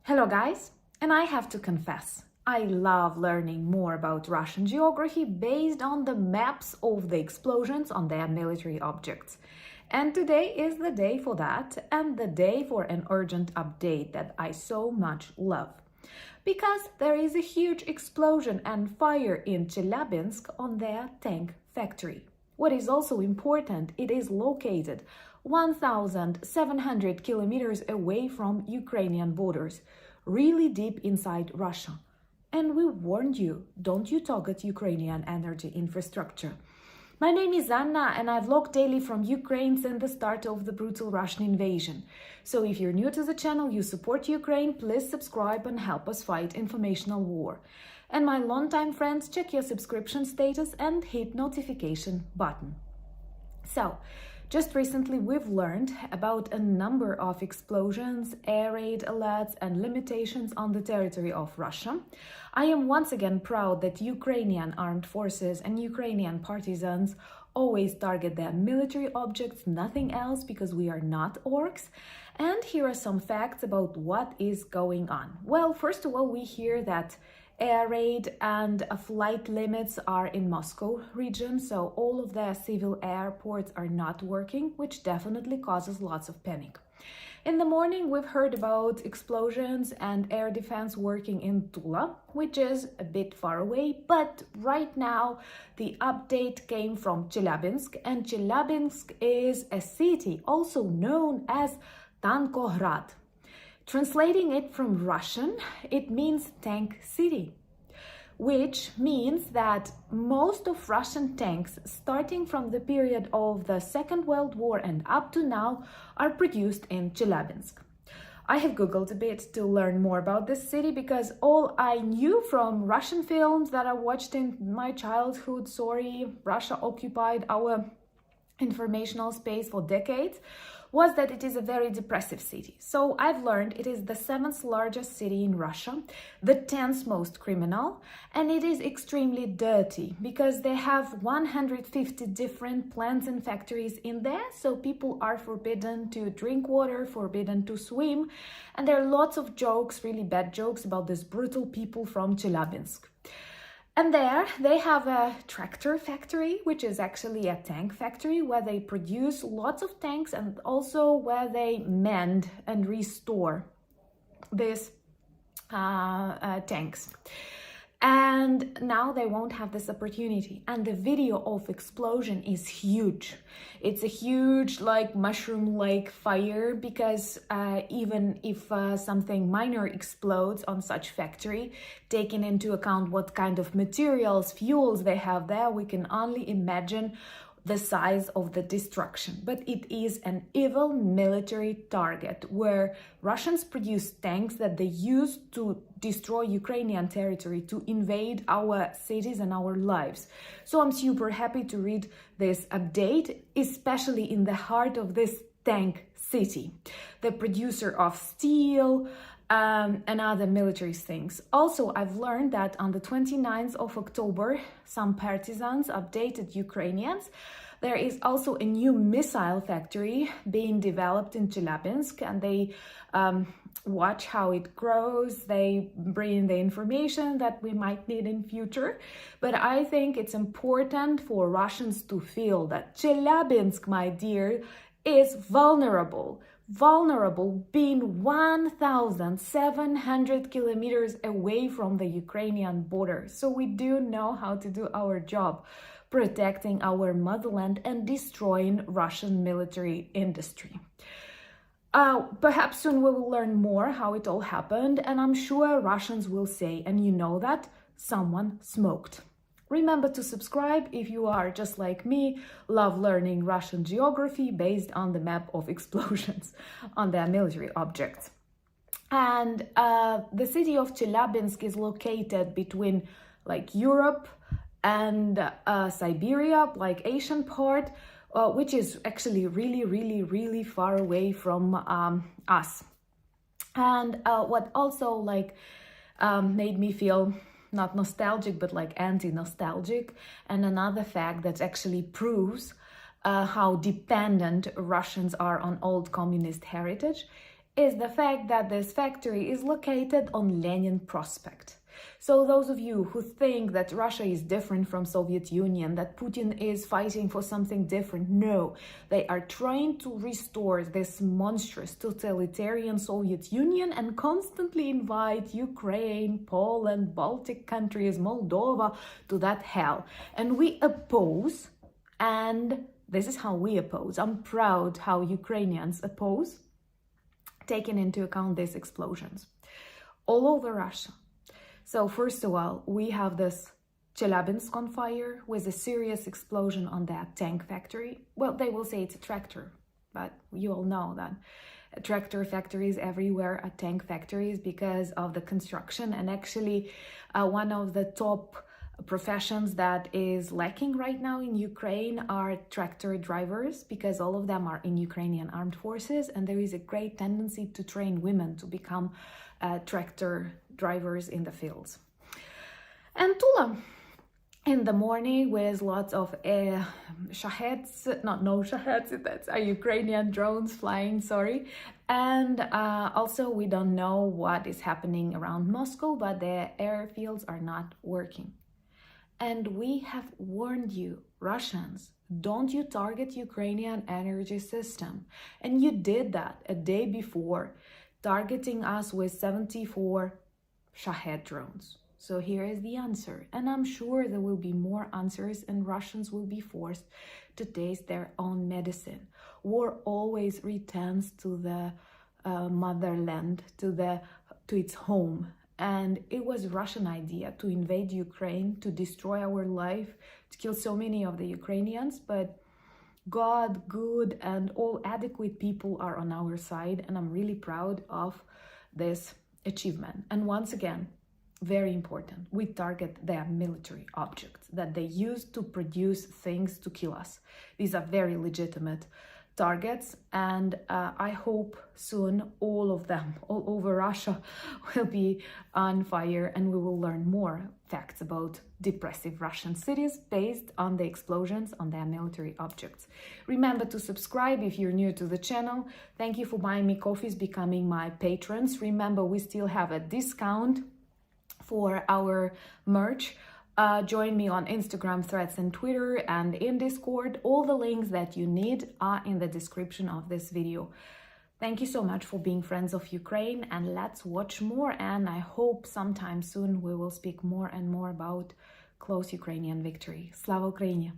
Hello guys, and I have to confess, I love learning more about Russian geography based on the maps of the explosions on their military objects. And today is the day for that and the day for an urgent update that I so much love. Because there is a huge explosion and fire in Chelyabinsk on their tank factory. What is also important, it is located 1,700 kilometers away from Ukrainian borders, really deep inside Russia. And we warned you, don't you target Ukrainian energy infrastructure. My name is Anna and I vlog daily from Ukraine since the start of the brutal Russian invasion. So if you're new to the channel, you support Ukraine, please subscribe and help us fight informational war. And my longtime friends, check your subscription status and hit notification button. So, just recently we've learned about a number of explosions, air raid alerts and limitations on the territory of Russia. I am once again proud that Ukrainian armed forces and Ukrainian partisans always target their military objects, nothing else, because we are not orcs. And here are some facts about what is going on. Well, first of all, we hear that air raid and flight limits are in Moscow region, so all of the civil airports are not working, which definitely causes lots of panic. In the morning, we've heard about explosions and air defense working in TULA, which is a bit far away, but right now the update came from Chelyabinsk, and Chelyabinsk is a city also known as Tankograd. Translating it from Russian, it means tank city, which means that most of Russian tanks, starting from the period of the Second World War and up to now, are produced in Chelyabinsk. I have Googled a bit to learn more about this city because all I knew from Russian films that I watched in my childhood, Russia occupied our informational space for decades, was that it is a very depressive city. So I've learned it is the 7th largest city in Russia, the 10th most criminal, and it is extremely dirty because they have 150 different plants and factories in there, so people are forbidden to drink water, forbidden to swim, and there are lots of jokes, really bad jokes about these brutal people from Chelyabinsk. And there they have a tractor factory, which is actually a tank factory where they produce lots of tanks and also where they mend and restore these tanks. And now they won't have this opportunity. And the video of explosion is huge. It's a huge, like, mushroom-like fire because even if something minor explodes on such factory, taking into account what kind of materials, fuels they have there, we can only imagine the size of the destruction. But it is an evil military target where Russians produce tanks that they use to destroy Ukrainian territory, to invade our cities and our lives. So I'm super happy to read this update, especially in the heart of this tank city, the producer of steel, and other military things. Also, I've learned that on the 29th of October, some partisans updated Ukrainians. There is also a new missile factory being developed in Chelyabinsk, and they watch how it grows. They bring the information that we might need in future. But I think it's important for Russians to feel that Chelyabinsk, my dear, is vulnerable, being 1,700 kilometers away from the Ukrainian border. So we do know how to do our job, protecting our motherland and destroying Russian military industry. Perhaps soon we will learn more how it all happened, and I'm sure Russians will say, and you know that, someone smoked. Remember to subscribe if you are just like me, love learning Russian geography based on the map of explosions on their military objects. And the city of Chelyabinsk is located between like Europe and Siberia, like Asian part, which is actually really far away from us. And what also like made me feel not nostalgic, but like anti-nostalgic. And another fact that actually proves how dependent Russians are on old communist heritage is the fact that this factory is located on Lenin Prospect. So those of you who think that Russia is different from Soviet Union, that Putin is fighting for something different, no, they are trying to restore this monstrous totalitarian Soviet Union and constantly invite Ukraine, Poland, Baltic countries, Moldova to that hell. And we oppose, and this is how we oppose. I'm proud how Ukrainians oppose, taking into account these explosions all over Russia. So first of all, we have this Chelyabinsk on fire with a serious explosion on that tank factory. Well, they will say it's a tractor, but you all know that tractor factories everywhere are tank factories because of the construction. And actually, one of the top professions that is lacking right now in Ukraine are tractor drivers, because all of them are in Ukrainian armed forces, and there is a great tendency to train women to become tractor drivers in the fields. And TULA in the morning with lots of shaheds, shaheds, that's Ukrainian drones flying, sorry. And also we don't know what is happening around Moscow, but the airfields are not working. And we have warned you, Russians, don't you target Ukrainian energy system. And you did that a day before, targeting us with 74 Shahed drones. So here is the answer. And I'm sure there will be more answers, and Russians will be forced to taste their own medicine. War always returns to the motherland, to its home. And it was Russian idea to invade Ukraine, to destroy our life, to kill so many of the Ukrainians. But God, good, and all adequate people are on our side. And I'm really proud of this achievement. And once again, very important, we target their military objects that they use to produce things to kill us. These are very legitimate targets, and I hope soon all of them, all over Russia, will be on fire, and we will learn more facts about depressive Russian cities based on the explosions on their military objects. Remember to subscribe if you're new to the channel. Thank you for buying me coffees, becoming my patrons. Remember, we still have a discount for our merch. Join me on Instagram, Threads, and Twitter, and in Discord. All the links that you need are in the description of this video. Thank you so much for being friends of Ukraine, and let's watch more. And I hope sometime soon we will speak more and more about close Ukrainian victory. Slava Ukraini!